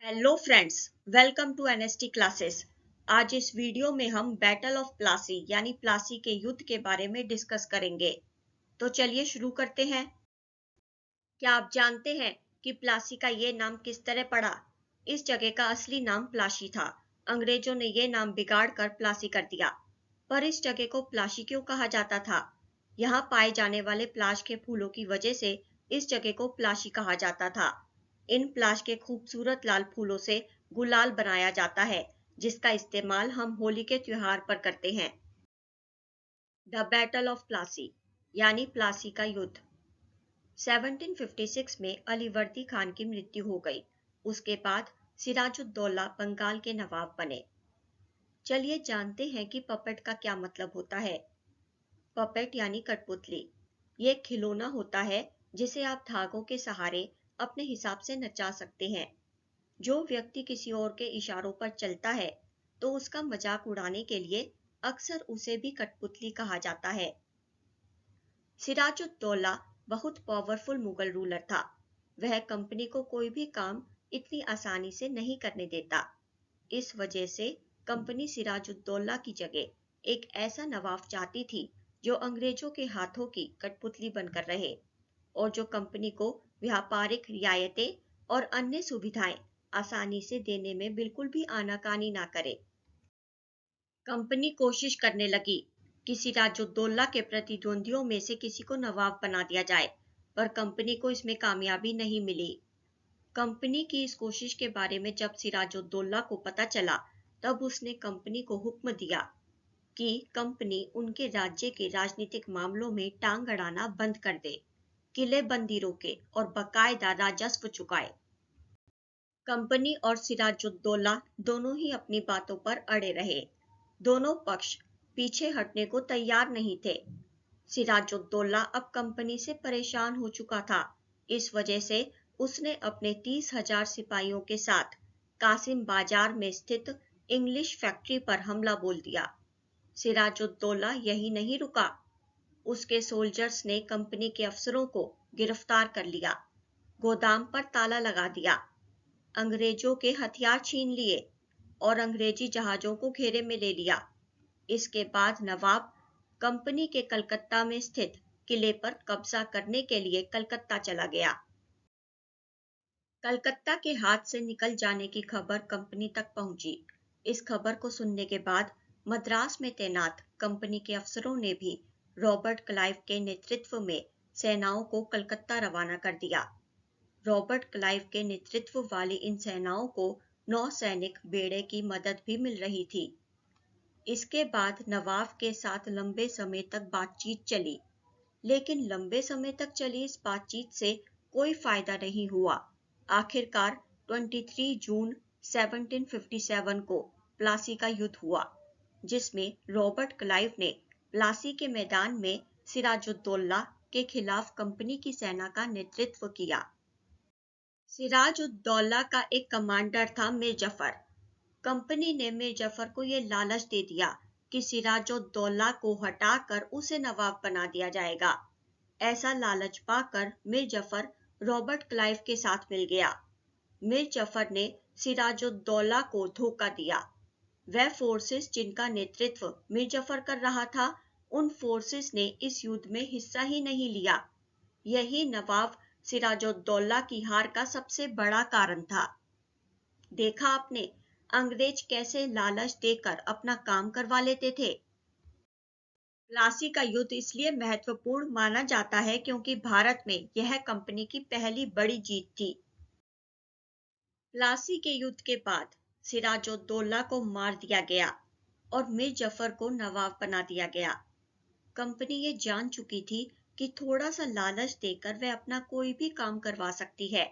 Hello friends, welcome to NST classes. आज इस video में हम बैटल ऑफ प्लासी यानी प्लासी के युद्ध के बारे में डिस्कस करेंगे। तो चलिए शुरू करते हैं। क्या आप जानते हैं कि प्लासी का ये नाम किस तरह पड़ा? इस जगह का असली नाम प्लासी था। अंग्रेजों ने ये नाम बिगाड़ कर प्लासी कर दिया। पर इस जगह को प्लासी क्यों कहा जाता था? यहाँ पाए जाने वाले प्लाश के फूलों की वजह से इस जगह को प्लासी कहा जाता था। इन प्लाश के खूबसूरत लाल फूलों से गुलाल बनाया जाता है, जिसका इस्तेमाल हम होली के त्योहार पर करते हैं। द बैटल ऑफ प्लासी यानी प्लासी का युद्ध। 1756 में अलीवर्दी खान की मृत्यु हो गई। उसके बाद सिराजुद्दौला बंगाल के नवाब बने। चलिए जानते हैं कि पपेट का क्या मतलब होता है। पपेट यानी कठपुतली। ये एक खिलौना होता है जिसे आप धागों के सहारे अपने हिसाब से नचा सकते हैं। जो व्यक्ति किसी और के इशारों पर चलता है तो उसका मजाक उड़ाने के लिए अक्सर उसे भी कठपुतली कहा जाता है। सिराजुद्दौला बहुत पावरफुल मुगल रूलर था। वह कंपनी को कोई भी काम इतनी आसानी से नहीं करने देता। इस वजह से कंपनी सिराजुद्दौला की जगह एक ऐसा नवाब चाहती थी जो अंग्रेजों के हाथों की कठपुतली बनकर रहे और जो कंपनी को व्यापारिक रियायतें और अन्य सुविधाएं आसानी से देने में बिल्कुल भी आनाकानी ना करे। कंपनी कोशिश करने लगी कि सिराजुद्दौला के प्रतिद्वंदियों में से किसी को नवाब बना दिया जाए, पर कंपनी को इसमें कामयाबी नहीं मिली। कंपनी की इस कोशिश के बारे में जब सिराजुद्दौला को पता चला, तब उसने कंपनी को हुक्म दिया कि कंपनी उनके राज्य के राजनीतिक मामलों में टांग अड़ाना बंद कर दे, किलेबंदी रोके और बाकायदा राजस्व चुकाए। कंपनी और सिराजुद्दौला दोनों ही अपनी बातों पर अड़े रहे। दोनों पक्ष पीछे हटने को तैयार नहीं थे। सिराजुद्दौला अब कंपनी से परेशान हो चुका था। इस वजह से उसने अपने 30,000 सिपाहियों के साथ कासिम बाजार में स्थित इंग्लिश फैक्ट्री पर हमला बोल दिया। सिराजुद्दौला यही नहीं रुका। उसके सोल्जर्स ने कंपनी के अफसरों को गिरफ्तार कर लिया, गोदाम पर ताला लगा दिया, अंग्रेजों के हथियार छीन लिए और अंग्रेजी जहाजों को घेरे में ले लिया। इसके बाद नवाब कंपनी के कलकत्ता में स्थित किले पर कब्जा करने के लिए कलकत्ता चला गया। कलकत्ता के हाथ से निकल जाने की खबर कंपनी तक पहुंची। इस खबर को सुनने के बाद मद्रास में तैनात कंपनी के अफसरों ने भी रॉबर्ट क्लाइव के नेतृत्व में सेनाओं को कलकत्ता रवाना कर दिया। रॉबर्ट क्लाइव के नेतृत्व वाली इन सेनाओं को नौसैनिक बेड़े की मदद भी मिल रही थी। इसके बाद नवाब के साथ लंबे समय तक बातचीत चली, लेकिन लंबे समय तक चली इस बातचीत से कोई फायदा नहीं हुआ। आखिरकार 23 जून 1757 को प्लासी का युद्ध हुआ, जिसमें रॉबर्ट क्लाइव ने प्लासी के मैदान में सिराजुद्दौला के खिलाफ कंपनी की सेना का नेतृत्व किया। सिराजुद्दौला का एक कमांडर था मीर जफर। कंपनी ने मीर जफर को यह लालच दे दिया कि सिराजुद्दौला को हटाकर उसे नवाब बना दिया जाएगा। ऐसा लालच पाकर मीर जफर रॉबर्ट क्लाइव के साथ मिल गया। मीर जफर ने सिराजुद्दौला को धोखा दिया। वह फोर्सेस जिनका नेतृत्व मीर जफर कर रहा था, उन फोर्सेस ने इस युद्ध में हिस्सा ही नहीं लिया। यही नवाब सिराजुद्दौला की हार का सबसे बड़ा कारण था। देखा आपने, अंग्रेज कैसे लालच देकर अपना काम करवा लेते थे। प्लासी का युद्ध इसलिए महत्वपूर्ण माना जाता है क्योंकि भारत में यह कंपनी की पहली बड़ी जीत थी। प्लासी के युद्ध के बाद सिराजुद्दौला को मार दिया गया और मीर जफर को नवाब बना दिया गया। कंपनी ये जान चुकी थी कि थोड़ा सा लालच देकर वह अपना कोई भी काम करवा सकती है।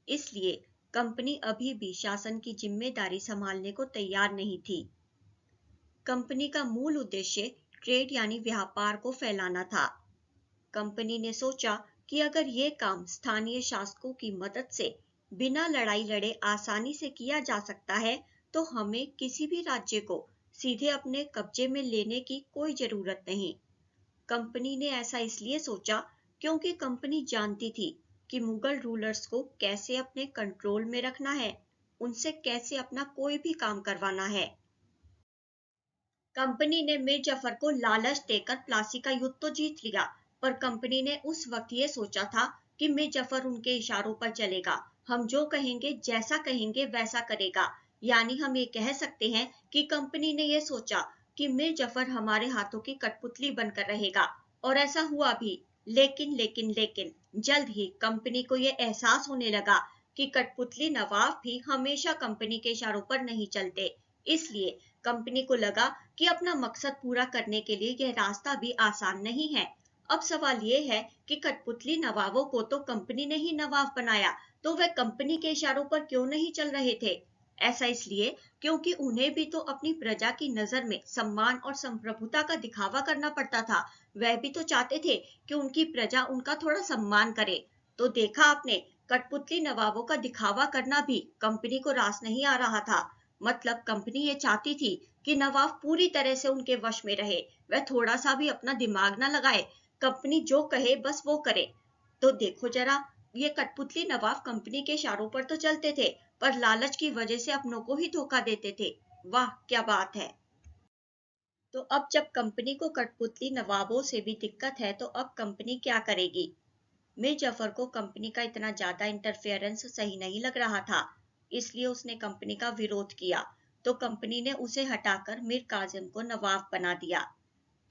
इसलिए कंपनी अभी भी शासन की जिम्मेदारी संभालने को तैयार नहीं थी। कंपनी का मूल उद्देश्य ट्रेड यानी व्यापार को फैलाना था। कंपनी ने सोचा कि अगर ये काम स्थानीय शासकों की मदद से बिना लड़ाई लड़े आसानी से किया जा सकता है, तो हमें किसी भी राज्य को सीधे अपने कब्जे में लेने की कोई जरूरत नहीं। कंपनी ने ऐसा इसलिए सोचा क्योंकि कंपनी जानती थी कि मुगल रूलर्स को कैसे अपने कंट्रोल में रखना है। उनसे कैसे अपना कोई भी काम करवाना है। कंपनी ने मीर जफर को लालच देकर प्लासी का युद्ध तो जीत लिया, पर कंपनी ने उस वक्त ये सोचा था कि मीर जफर उनके इशारों पर चलेगा, हम जो कहेंगे जैसा कहेंगे वैसा करेगा। यानी हम ये कह सकते हैं कि कंपनी ने ये सोचा कि मीर जफर हमारे हाथों की कठपुतली बनकर रहेगा, और ऐसा हुआ भी। लेकिन जल्द ही कंपनी को ये एहसास होने लगा कि कठपुतली नवाब भी हमेशा कंपनी के इशारों पर नहीं चलते। इसलिए कंपनी को लगा कि अपना मकसद पूरा करने के लिए यह रास्ता भी आसान नहीं है। अब सवाल ये है कि कठपुतली नवाबों को तो कंपनी ने ही नवाब बनाया, तो वह कंपनी के इशारों पर क्यों नहीं चल रहे थे? ऐसा इसलिए क्योंकि उन्हें भी तो अपनी प्रजा की नजर में सम्मान और संप्रभुता का दिखावा करना पड़ता था। वह भी तो चाहते थे कि उनकी प्रजा उनका थोड़ा सम्मान करे। तो देखा आपने, कठपुतली नवाबों का दिखावा करना भी कंपनी को रास नहीं आ रहा था। मतलब कंपनी ये चाहती थी कि नवाब पूरी तरह से उनके वश में रहे, वह थोड़ा सा भी अपना दिमाग ना लगाए, कंपनी जो कहे बस वो करे। तो देखो जरा, ये कठपुतली नवाब कंपनी के इशारों पर तो चलते थे, पर लालच की वजह से अपनों को ही धोखा देते थे। वाह क्या बात है। तो अब जब कंपनी को कठपुतली नवाबों से भी दिक्कत है, तो अब कंपनी क्या करेगी? मीर जफर को कंपनी का इतना ज्यादा इंटरफेरेंस सही नहीं लग रहा था, इसलिए उसने कंपनी का विरोध किया। तो कंपनी ने उसे हटाकर मीर कासिम को नवाब बना दिया।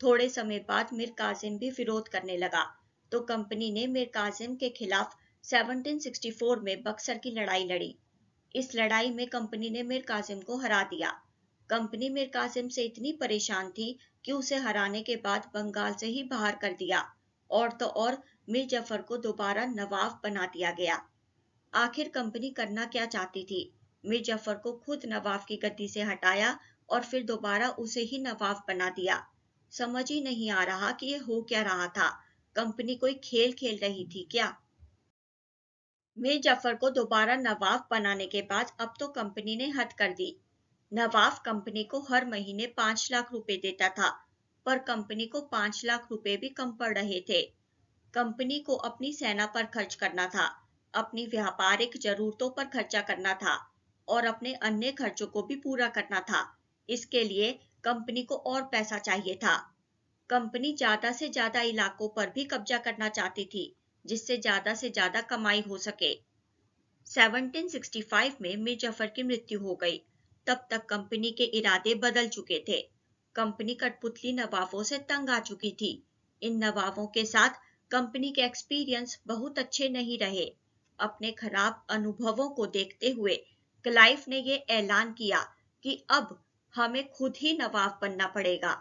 थोड़े समय बाद मीर कासिम भी विरोध करने लगा, तो कंपनी ने मीर कासिम के खिलाफ 1764 में बक्सर की लड़ाई लड़ी। इस लड़ाई में कंपनी ने मीर कासिम को हरा दिया। कंपनी मीर कासिम से इतनी परेशान थी कि उसे हराने के बाद बंगाल से ही बाहर कर दिया, और तो और मीर जफर को दोबारा नवाब बना दिया गया। आखिर कंपनी करना क्या चाहती थी? मीर जफर को खुद नवाब की गद्दी से हटाया और फिर दोबारा उसे ही नवाब बना दिया। समझ ही नहीं आ रहा कि ये हो क्या रहा था। कंपनी कोई खेल खेल रही थी क्या? मीर जफर को दोबारा नवाब बनाने के बाद अब तो कंपनी ने हद कर दी। नवाब कंपनी को हर महीने 5 लाख रुपए देता था, पर कंपनी को 5 लाख रुपए भी कम पड़ रहे थे। कंपनी को अपनी सेना पर खर्च करना था, अपनी व्यापारिक जरूरतों पर खर्चा करना था, और अपने अन्य खर्चों को भी पूरा करना था। इसके लिए कंपनी को और पैसा चाहिए था। कंपनी ज्यादा से ज्यादा इलाकों पर भी कब्जा करना चाहती थी, जिससे ज्यादा से ज्यादा कमाई हो सके। 1765 में मीर जफर की मृत्यु हो गई। तब तक कंपनी के इरादे बदल चुके थे। कंपनी कठपुतली नवाबों से तंग आ चुकी थी। इन नवाबों के साथ कंपनी के एक्सपीरियंस बहुत अच्छे नहीं रहे। अपने खराब अनुभवों को देखते हुए क्लाइव ने ये ऐलान किया कि अब हमें खुद ही नवाब बनना पड़ेगा।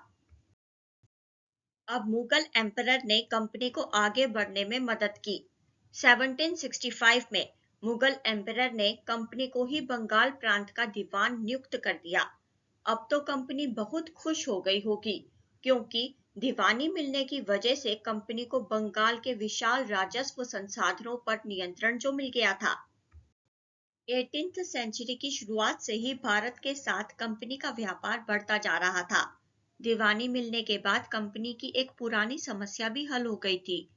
अब मुगल एम्परर ने कंपनी को आगे बढ़ने में मदद की। 1765 में मुगल एम्परर ने कंपनी को ही बंगाल प्रांत का दीवान नियुक्त कर दिया। अब तो कंपनी बहुत खुश हो गई होगी, क्योंकि दीवानी मिलने की वजह से कंपनी को बंगाल के विशाल राजस्व संसाधनों पर नियंत्रण जो मिल गया था। 18th सेंचुरी की शुरुआत से ही भारत के साथ कंपनी का व्यापार बढ़ता जा रहा था। दीवानी मिलने के बाद कंपनी की एक पुरानी समस्या भी हल हो गई थी।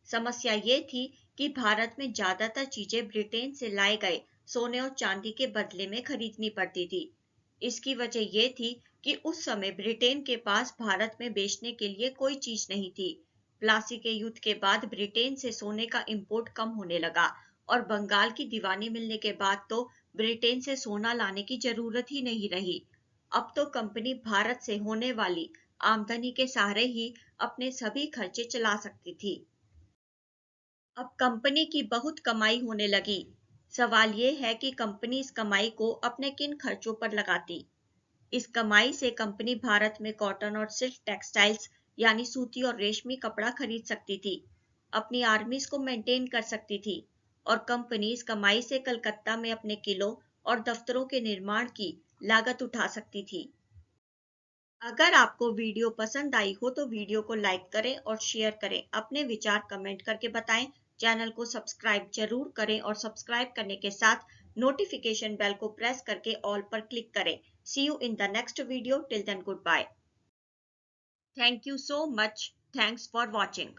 समस्या ये थी कि भारत में ज्यादातर चीजें ब्रिटेन से लाए गए सोने और चांदी के बदले में खरीदनी पड़ती थी। इसकी वजह ये थी कि उस समय ब्रिटेन के पास भारत में बेचने के लिए कोई चीज नहीं थी। प्लासी के युद्ध के बाद ब्रिटेन से सोने का इंपोर्ट कम होने लगा, और बंगाल की दीवानी मिलने के बाद तो ब्रिटेन से सोना लाने की जरूरत ही नहीं रही। अब तो कंपनी भारत से होने वाली आमदनी के सहारे ही अपने सभी खर्चे चला सकती थी। अब कंपनी की बहुत कमाई होने लगी। सवाल ये है कि कंपनी इस कमाई को अपने किन खर्चों पर लगाती। इस कमाई से कंपनी भारत में कॉटन और सिल्क टेक्सटाइल्स यानी सूती और रेशमी कपड़ा खरीद सकती थी, अपनी आर्मीज को मेंटेन कर सकती थी, और कंपनी इस कमाई से कलकत्ता में अपने किलों और दफ्तरों के निर्माण की लागत उठा सकती थी। अगर आपको वीडियो पसंद आई हो तो वीडियो को लाइक करें और शेयर करें। अपने विचार कमेंट करके बताएं। चैनल को सब्सक्राइब जरूर करें और सब्सक्राइब करने के साथ नोटिफिकेशन बेल को प्रेस करके ऑल पर क्लिक करें। See you in the next video. Till then, goodbye. Thank you so much. Thanks for watching.